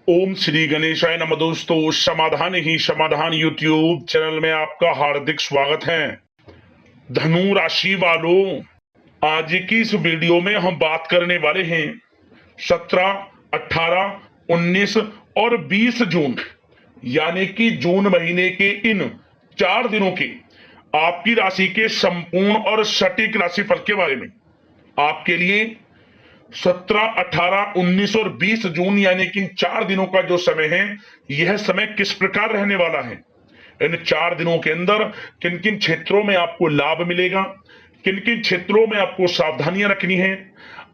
ओम श्री गणेशाय नमः। दोस्तों, समाधान ही समाधान यूट्यूब चैनल में आपका हार्दिक स्वागत है। धनु राशि वालों, आज की इस वीडियो में हम बात करने वाले हैं 17, 18, 19 और 20 जून यानी कि जून महीने के इन 4 दिनों के आपकी राशि के संपूर्ण और सटीक राशिफल के बारे में। आपके लिए 17, 18, 19 और 20 जून यानी कि इन 4 दिनों का जो समय है, यह समय किस प्रकार रहने वाला है। इन 4 दिनों के अंदर किन किन क्षेत्रों में आपको लाभ मिलेगा, किन किन क्षेत्रों में आपको सावधानियां रखनी है।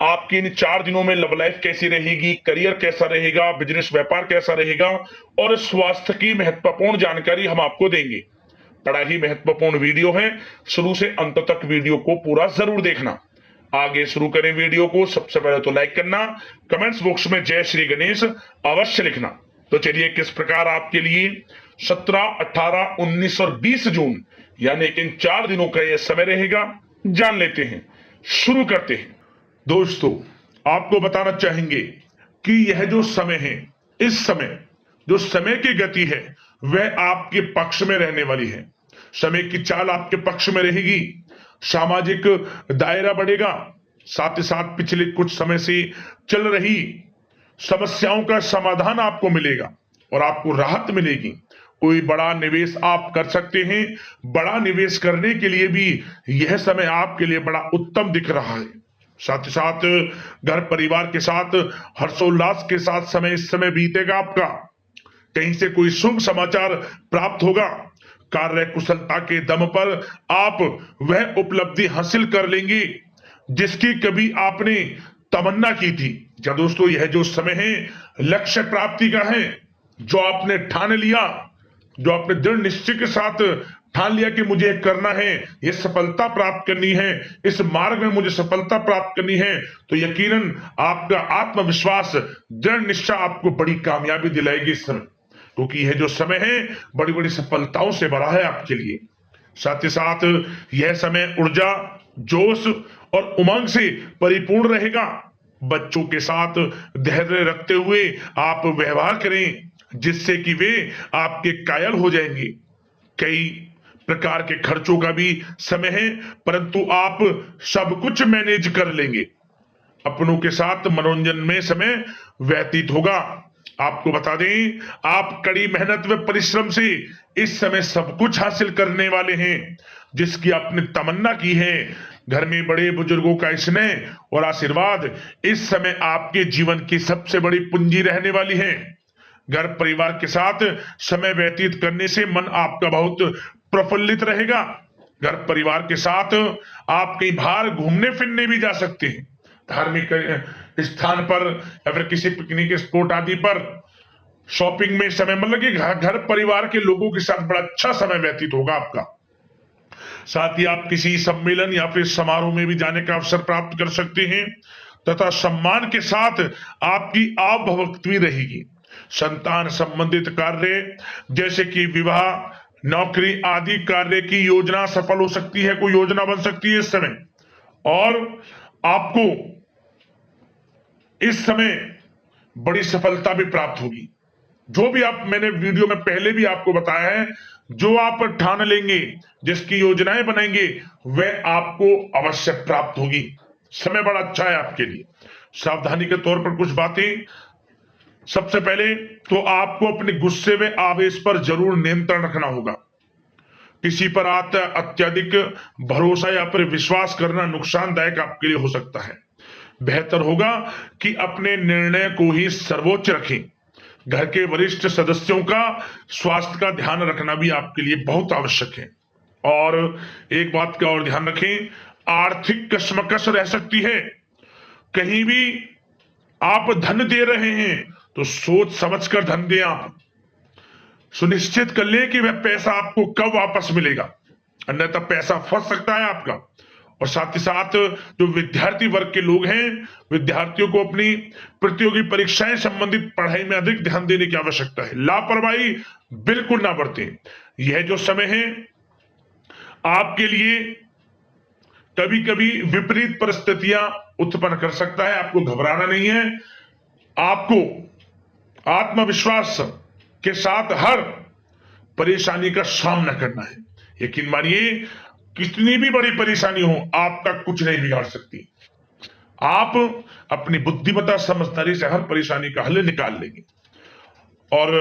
आपकी इन 4 दिनों में लव लाइफ कैसी रहेगी, करियर कैसा रहेगा, बिजनेस व्यापार कैसा रहेगा और स्वास्थ्य की महत्वपूर्ण जानकारी हम आपको देंगे। बड़ा ही महत्वपूर्ण वीडियो है, शुरू से अंत तक वीडियो को पूरा जरूर देखना। आगे शुरू करें वीडियो को। सबसे पहले तो लाइक करना, कमेंट्स बॉक्स में जय श्री गणेश अवश्य लिखना। तो चलिए, किस प्रकार आपके लिए 17, 18, 19 और 20 जून यानी कि इन 4 दिनों का यह समय रहेगा, जान लेते हैं। शुरू करते हैं। दोस्तों, आपको बताना चाहेंगे कि यह जो समय है, इस समय जो समय की गति है वह आपके पक्ष में रहने वाली है। समय की चाल आपके पक्ष में रहेगी, सामाजिक दायरा बढ़ेगा, साथ ही साथ पिछले कुछ समय से चल रही समस्याओं का समाधान आपको मिलेगा और आपको राहत मिलेगी। कोई बड़ा निवेश आप कर सकते हैं। बड़ा निवेश करने के लिए भी यह समय आपके लिए बड़ा उत्तम दिख रहा है। साथ ही साथ घर परिवार के साथ हर्षोल्लास के साथ समय इस समय बीतेगा आपका। कहीं से कोई शुभ समाचार प्राप्त होगा। कार्य कुशलता के दम पर आप वह उपलब्धि हासिल कर लेंगे जिसकी कभी आपने तमन्ना की थी। क्या दोस्तों, यह जो समय है लक्ष्य प्राप्ति का है। जो आपने ठान लिया, जो आपने दृढ़ निश्चय के साथ ठान लिया कि मुझे करना है, यह सफलता प्राप्त करनी है, इस मार्ग में मुझे सफलता प्राप्त करनी है, तो यकीनन आपका आत्मविश्वास, दृढ़ निश्चय आपको बड़ी कामयाबी दिलाएगी इस समय। क्योंकि यह जो समय है बड़ी बड़ी सफलताओं से भरा है आपके लिए। साथ ही साथ यह समय ऊर्जा, जोश और उमंग से परिपूर्ण रहेगा। बच्चों के साथ धैर्य रखते हुए आप व्यवहार करें जिससे कि वे आपके कायल हो जाएंगे। कई प्रकार के खर्चों का भी समय है, परंतु आप सब कुछ मैनेज कर लेंगे। अपनों के साथ मनोरंजन में समय व्यतीत होगा। आपको बता दें, आप कड़ी मेहनत व परिश्रम से इस समय सब कुछ हासिल करने वाले हैं जिसकी आपने तमन्ना की है। घर में बड़े बुजुर्गों का स्नेह और आशीर्वाद इस समय आपके जीवन की सबसे बड़ी पूंजी रहने वाली है। घर परिवार के साथ समय व्यतीत करने से मन आपका बहुत प्रफुल्लित रहेगा। घर परिवार के साथ आप कई बार घूमने फिरने भी जा सकते हैं, धार्मिक स्थान पर या फिर किसी पिकनिक स्पॉट आदि पर, शॉपिंग में समय, मतलब कि घर परिवार के लोगों के साथ बड़ा अच्छा समय व्यतीत होगा आपका। साथ ही आप किसी सम्मेलन या फिर समारोह में भी जाने का अवसर प्राप्त कर सकते हैं तथा सम्मान के साथ आपकी आवभगत भी रहेगी। संतान संबंधित कार्य जैसे कि विवाह, नौकरी आदि कार्य की योजना सफल हो सकती है, कोई योजना बन सकती है इस समय। और आपको इस समय बड़ी सफलता भी प्राप्त होगी। जो भी आप, मैंने वीडियो में पहले भी आपको बताया है, जो आप ठान लेंगे, जिसकी योजनाएं बनाएंगे, वह आपको अवश्य प्राप्त होगी। समय बड़ा अच्छा है आपके लिए। सावधानी के तौर पर कुछ बातें। सबसे पहले तो आपको अपने गुस्से व आवेश पर जरूर नियंत्रण रखना होगा। किसी पर अत्यधिक भरोसा या फिर विश्वास करना नुकसानदायक आपके लिए हो सकता है। बेहतर होगा कि अपने निर्णय को ही सर्वोच्च रखें। घर के वरिष्ठ सदस्यों का स्वास्थ्य का ध्यान रखना भी आपके लिए बहुत आवश्यक है। और एक बात का और ध्यान रखें, आर्थिक कशमकश रह सकती है। कहीं भी आप धन दे रहे हैं तो सोच समझकर धन दें। आप सुनिश्चित कर लें कि वह पैसा आपको कब वापस मिलेगा, अन्यथा पैसा फंस सकता है आपका। और साथ ही साथ जो विद्यार्थी वर्ग के लोग हैं, विद्यार्थियों को अपनी प्रतियोगी परीक्षाएं संबंधित पढ़ाई में अधिक ध्यान देने की आवश्यकता है। लापरवाही बिल्कुल ना बरतें। यह जो समय है आपके लिए कभी कभी विपरीत परिस्थितियां उत्पन्न कर सकता है। आपको घबराना नहीं है। आपको आत्मविश्वास के साथ हर परेशानी का सामना करना है। यकीन मानिए, कितनी भी बड़ी परेशानी हो, आपका कुछ नहीं बिगाड़ सकती। आप अपनी बुद्धिमत्ता समझदारी से हर परेशानी का हल निकाल लेंगे। और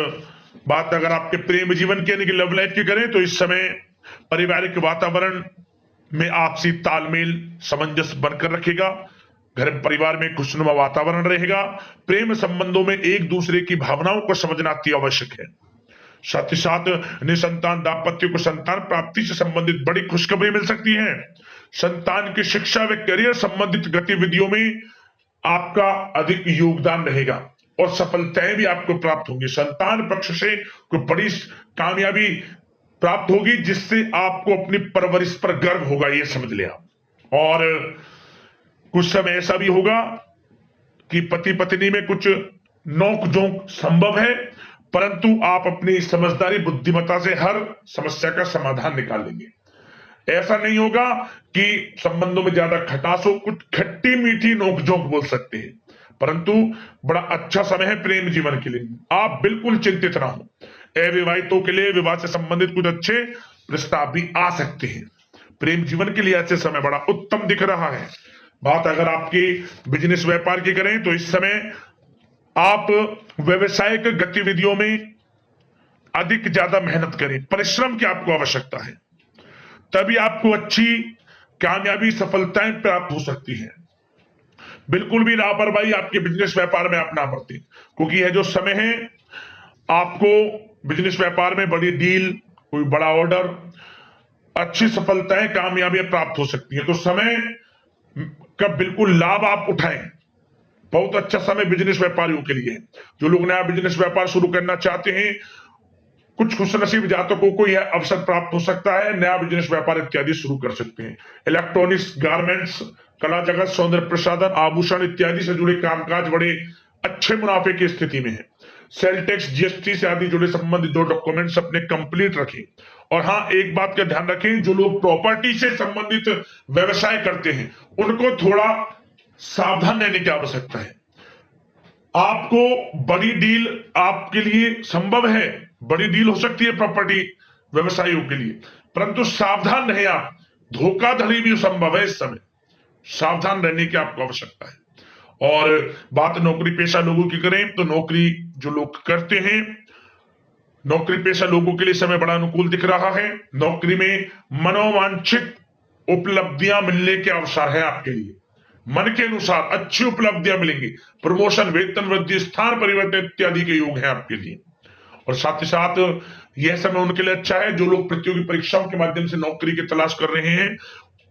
बात अगर आपके प्रेम जीवन की यानी कि लव लाइफ की करें तो इस समय पारिवारिक वातावरण में आपसी तालमेल सामंजस्य बनकर रखेगा। घर परिवार में खुशनुमा वातावरण रहेगा। प्रेम संबंधों में एक दूसरे की भावनाओं को समझना अति आवश्यक है। साथ ही साथ निसंतान दाम्पत्य को संतान प्राप्ति से संबंधित बड़ी खुशखबरी मिल सकती है। संतान की शिक्षा व करियर संबंधित गतिविधियों में आपका अधिक योगदान रहेगा और सफलताएं भी आपको प्राप्त होंगी। संतान पक्ष से कोई बड़ी कामयाबी प्राप्त होगी जिससे आपको अपनी परवरिश पर गर्व होगा, ये समझ लिया। और कुछ समय ऐसा भी होगा कि पति पत्नी में कुछ नोक झोंक संभव है, परंतु आप अपनी समझदारी बुद्धिमत्ता से हर समस्या का समाधान निकाल लेंगे। ऐसा नहीं होगा कि संबंधों में ज्यादा खटास हो, कुछ खट्टी मीठी नोकझोंक बोल सकते हैं, परंतु बड़ा अच्छा समय है प्रेम जीवन के लिए। आप बिल्कुल चिंतित ना हो। अविवाहितों के लिए विवाह से संबंधित कुछ अच्छे प्रस्ताव भी आ सकते हैं। प्रेम जीवन के लिए ऐसे समय बड़ा उत्तम दिख रहा है। बात अगर आपकी बिजनेस व्यापार की करें तो इस समय आप व्यवसायिक गतिविधियों में अधिक ज्यादा मेहनत करें, परिश्रम की आपको आवश्यकता है, तभी आपको अच्छी कामयाबी सफलताएं प्राप्त हो सकती है। बिल्कुल भी लापरवाही आपके बिजनेस व्यापार में आप ना बरतें, क्योंकि यह जो समय है आपको बिजनेस व्यापार में बड़ी डील, कोई बड़ा ऑर्डर, अच्छी सफलताएं कामयाबियां प्राप्त हो सकती है। तो समय का बिल्कुल लाभ आप उठाएं। बहुत अच्छा समय बिजनेस व्यापारियों के लिए है। जो लोग नया बिजनेस व्यापार शुरू करना चाहते हैं, कुछ खुशनसीब जातकों को यह अवसर प्राप्त हो सकता है, नया बिजनेस व्यापार इत्यादि शुरू कर सकते हैं। इलेक्ट्रॉनिक्स, गारमेंट्स, कला जगत, सौंदर्य प्रसाधन, आभूषण इत्यादि से जुड़े कामकाज बड़े अच्छे मुनाफे की स्थिति में है। सेल टैक्स, जीएसटी से आदि जुड़े संबंधित जो डॉक्यूमेंट्स अपने कंप्लीट रखें। और हाँ, एक बात का ध्यान रखें, जो लोग प्रॉपर्टी से संबंधित व्यवसाय करते हैं उनको थोड़ा सावधान रहने की आवश्यकता है। आपको बड़ी डील आपके लिए संभव है, बड़ी डील हो सकती है प्रॉपर्टी व्यवसायियों के लिए, परंतु सावधान रहे आप। धोखाधड़ी भी संभव है इस समय, सावधान रहने की आपको आवश्यकता है। और बात नौकरी पेशा लोगों की करें तो नौकरी जो लोग करते हैं, नौकरी पेशा लोगों के लिए समय बड़ा अनुकूल दिख रहा है। नौकरी में मनोवांछित उपलब्धियां मिलने के अवसर है आपके लिए। मन के अनुसार अच्छी उपलब्धियां मिलेंगी। प्रमोशन, वेतन वृद्धि, स्थान परिवर्तन इत्यादि के योग है आपके लिए। और साथ ही साथ यह समय उनके लिए अच्छा है जो लोग प्रतियोगी परीक्षाओं के माध्यम से नौकरी की तलाश कर रहे हैं।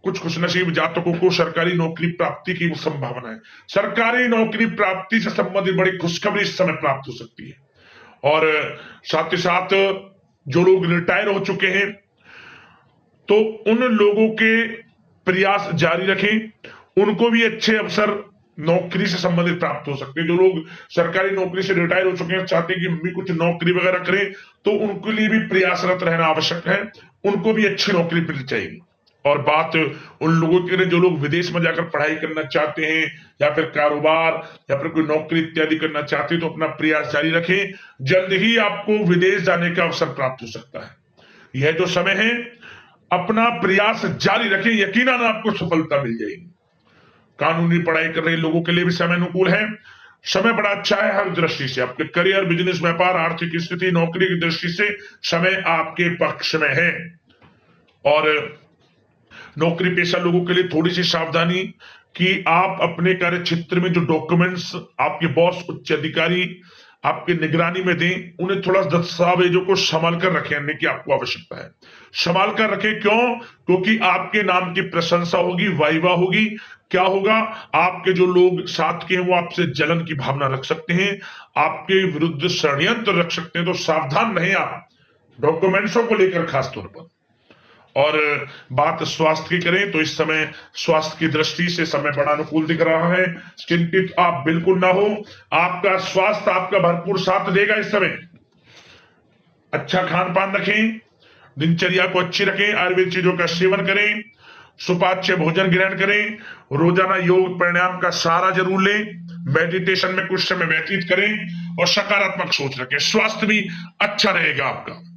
कुछ खुशनसीब जातकों को सरकारी नौकरी प्राप्ति की संभावना है। सरकारी नौकरी प्राप्ति से संबंधित बड़ी खुशखबरी इस समय प्राप्त हो सकती है। और साथ ही साथ जो लोग रिटायर हो चुके हैं तो उन लोगों के प्रयास जारी रखें, उनको भी अच्छे अवसर नौकरी से संबंधित प्राप्त हो सकते हैं। जो लोग सरकारी नौकरी से रिटायर हो चुके हैं, चाहते हैं कि हम भी कुछ नौकरी वगैरह करें, तो उनके लिए भी प्रयासरत रहना आवश्यक है, उनको भी अच्छी नौकरी मिल जाएगी। और बात उन लोगों के लिए जो लोग विदेश में जाकर पढ़ाई करना चाहते हैं या फिर कारोबार या फिर कोई नौकरी इत्यादि करना चाहते हैं, तो अपना प्रयास जारी रखें, जल्द ही आपको विदेश जाने का अवसर प्राप्त हो सकता है। यह जो समय है अपना प्रयास जारी रखें, यकीनन आपको सफलता मिल जाएगी। कानूनी पढ़ाई कर रहे लोगों के लिए भी समय अनुकूल है। समय बड़ा अच्छा है हर दृष्टि से। आपके करियर, बिजनेस, व्यापार, आर्थिक स्थिति, नौकरी की दृष्टि से समय आपके पक्ष में है। और नौकरी पेशा लोगों के लिए थोड़ी सी सावधानी कि आप अपने कार्य क्षेत्र में जो डॉक्यूमेंट्स आपके बॉस, उच्च अधिकारी आपके निगरानी में दें, उन्हें थोड़ा दस्तावेजों को संभाल कर रखने की आपको आवश्यकता है। संभाल कर रखें, क्यों? क्योंकि आपके नाम की प्रशंसा होगी, वाइवा होगी। क्या होगा? आपके जो लोग साथ के हैं वो आपसे जलन की भावना रख सकते हैं, आपके विरुद्ध षड्यंत्र रख सकते हैं। तो सावधान रहें आप डॉक्यूमेंट्सों को लेकर खास तौर पर। और बात स्वास्थ्य की करें तो इस समय स्वास्थ्य की दृष्टि से समय बड़ा अनुकूल दिख रहा है। चिंतित आप बिल्कुल ना हो, आपका स्वास्थ्य आपका भरपूर साथ देगा इस समय। अच्छा खान पान रखें, दिनचर्या को अच्छी रखें, आयुर्वेद चीजों का सेवन करें, सुपाच्य भोजन ग्रहण करें, रोजाना योग प्राणायाम का सहारा जरूर लें, मेडिटेशन में कुछ समय व्यतीत करें और सकारात्मक सोच रखें, स्वास्थ्य भी अच्छा रहेगा आपका।